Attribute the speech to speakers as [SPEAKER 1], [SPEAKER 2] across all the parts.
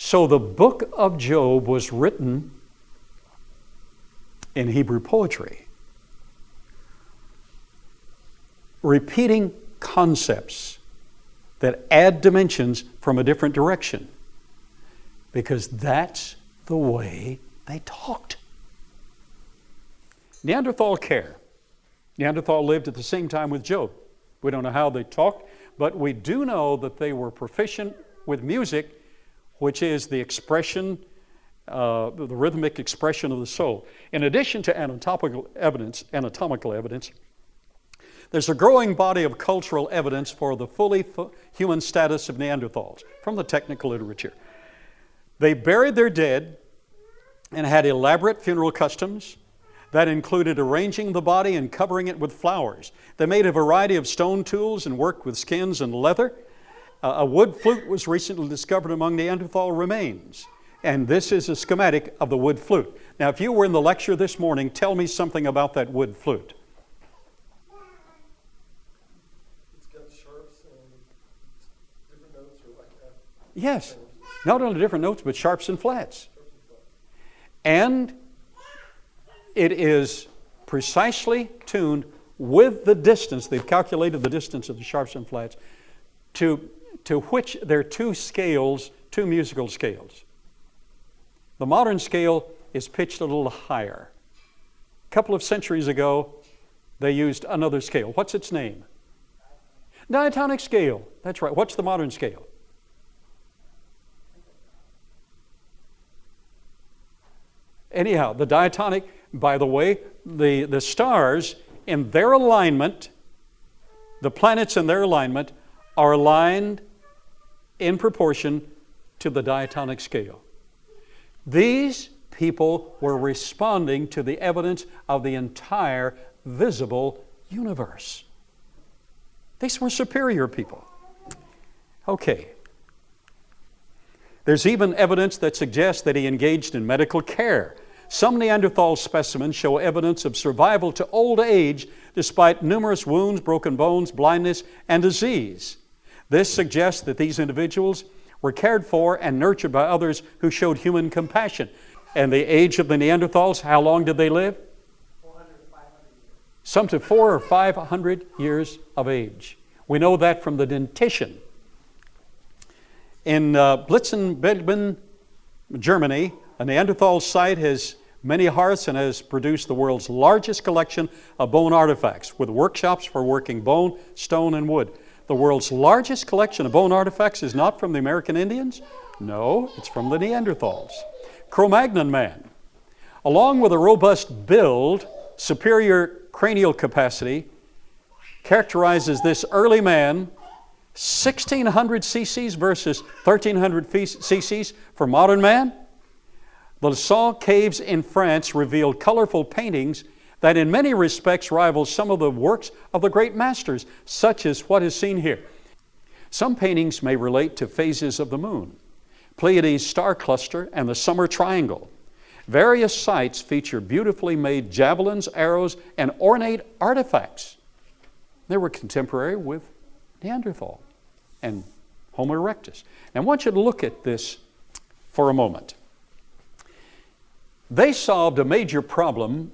[SPEAKER 1] So the book of Job was written in Hebrew poetry, repeating concepts that add dimensions from a different direction, because that's the way they talked. Neanderthal care. Neanderthal lived at the same time with Job. We don't know how they talked, but we do know that they were proficient with music, which is the expression, the rhythmic expression of the soul. In addition to anatomical evidence, there's a growing body of cultural evidence for the fully human status of Neanderthals from the technical literature. They buried their dead and had elaborate funeral customs that included arranging the body and covering it with flowers. They made a variety of stone tools and worked with skins and leather. A wood flute was recently discovered among Neanderthal remains. And this is a schematic of the wood flute. Now, if you were in the lecture this morning, tell me something about that wood flute.
[SPEAKER 2] It's got sharps and different notes, or like that.
[SPEAKER 1] Yes, not only different notes, but sharps and flats. And it is precisely tuned with the distance. They've calculated the distance of the sharps and flats to which there are two musical scales. The modern scale is pitched a little higher. A couple of centuries ago, they used another scale. What's its name? Diatonic scale. That's right. What's the modern scale? Anyhow, the diatonic, by the way, the stars in their alignment, the planets in their alignment, are aligned in proportion to the diatonic scale. These people were responding to the evidence of the entire visible universe. These were superior people. Okay. There's even evidence that suggests that he engaged in medical care. Some Neanderthal specimens show evidence of survival to old age despite numerous wounds, broken bones, blindness, and disease. This suggests that these individuals were cared for and nurtured by others who showed human compassion. And the age of the Neanderthals, how long did they live?
[SPEAKER 3] 400 to 500 years.
[SPEAKER 1] Some to 400 or 500 years of age. We know that from the dentition. In Blitzen-Belben, Germany, a Neanderthal site has many hearths and has produced the world's largest collection of bone artifacts, with workshops for working bone, stone, and wood. The world's largest collection of bone artifacts is not from the American Indians. No, it's from the Neanderthals. Cro-Magnon man. Along with a robust build, superior cranial capacity characterizes this early man. 1,600 cc's versus 1,300 cc's for modern man. The Lascaux caves in France revealed colorful paintings that in many respects rival some of the works of the great masters, such as what is seen here. Some paintings may relate to phases of the moon, Pleiades star cluster, and the summer triangle. Various sites feature beautifully made javelins, arrows, and ornate artifacts. They were contemporary with Neanderthal and Homo erectus. And I want you to look at this for a moment. They solved a major problem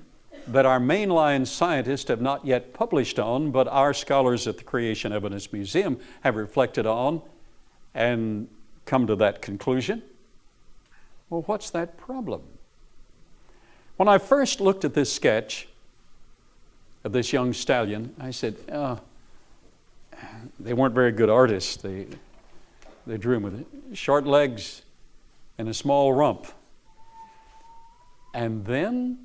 [SPEAKER 1] that our mainline scientists have not yet published on, but our scholars at the Creation Evidence Museum have reflected on and come to that conclusion. Well, what's that problem? When I first looked at this sketch of this young stallion, I said, they weren't very good artists. They drew him with short legs and a small rump. And then,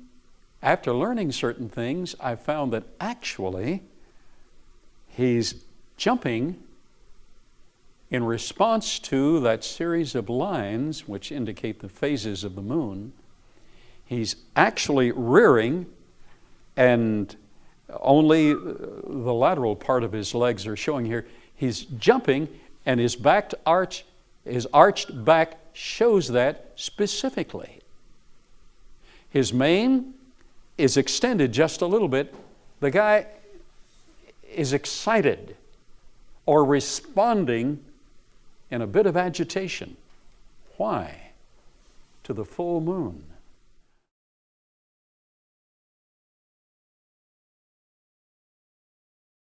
[SPEAKER 1] after learning certain things, I found that actually he's jumping in response to that series of lines which indicate the phases of the moon. He's actually rearing, and only the lateral part of his legs are showing here. He's jumping, and his arched back shows that specifically. His mane is extended just a little bit. The guy is excited or responding in a bit of agitation. Why? To the full moon.